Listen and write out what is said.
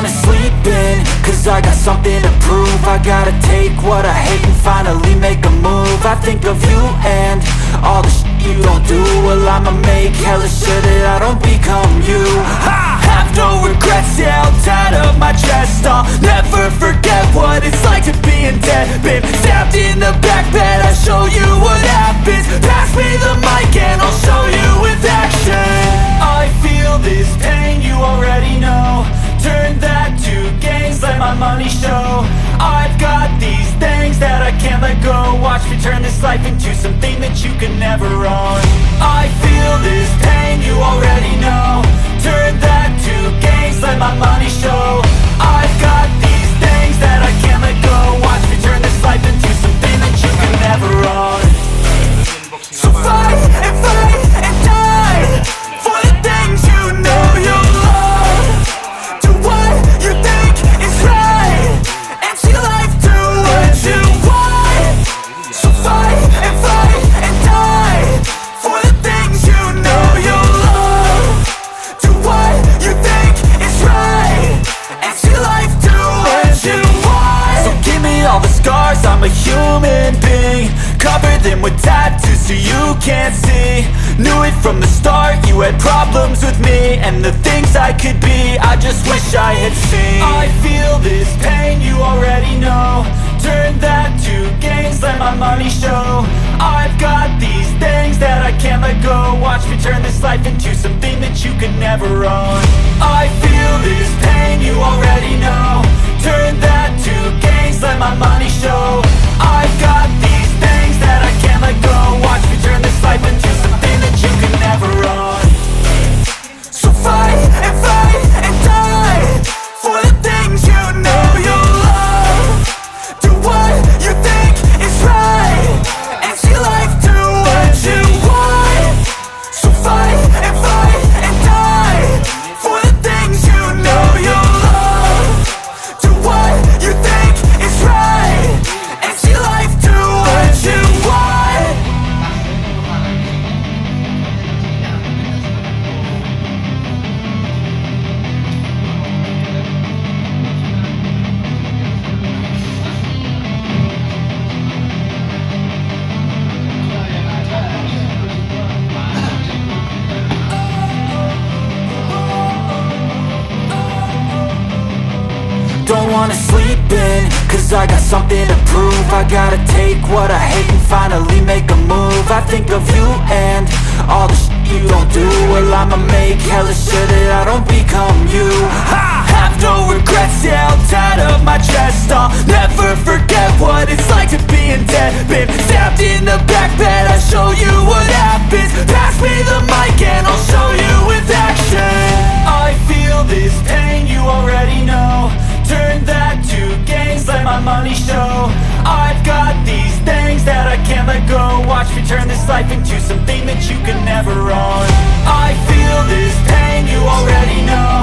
wanna sleep in, cause I got something to prove. I gotta take what I hate and finally make a move. I think of you and all the shit you don't do. Well, I'ma make hella sure that I don't become you. I have no regrets, yeah, I'll tie up my chest. I'll never forget what it's like to be in debt. Been stabbed in the back bed, I'll show you what happens. Pass me the mic and I'll show you with action. I feel this pain, you already know. Turn that to gains, let my money show. I've got these things that I can't let go. Watch me turn this life into something that you can never own. I feel this pain, you already know. Turn that to gains, let my money show. I've got these things that I can't let go. Watch me turn this life into something that you can never own. So fight and die for the things you know you love. Do what you think is right and see life do what you want. So fight and die for the things you know you love. Do what you think is right and see life do what you want. So give me all the scars, I'm a human being. Cover them with tattoos so you can't see. Knew it from the start, you had problems with me and the things I could be, I just wish I had seen. I feel this pain, you already know. Turn that to gains, let my money show. I've got these things that I can't let go. Watch me turn this life into something that you could never own. I feel this pain, you already know. Turn that to gains, let my money show. I've got these things that I can't let go. Watch me turn this life into something that you can never own. So fight and die for the things you know you love. Do what you think is right and see life do what you want. So fight and die for the things you know you love. Do what you think is right and see life do what you want. Don't wanna sleep in, cause I got something to prove. I gotta take what I hate and finally make a move. I think of you and all the shit you don't do. Well, I'ma make hella sure that I don't become you. I have no regrets, yeah, I'll tie up my chest. I'll never forget what it's like to be in debt. Been stabbed in the back bed, I'll show you what happens. Pass me the mic and I'll show you with action. I feel this pain, you already know. Turn that to gains, let my money show. I've got these things that I can't let go. Watch me turn this life into something that you can never own. I feel this pain, you already know.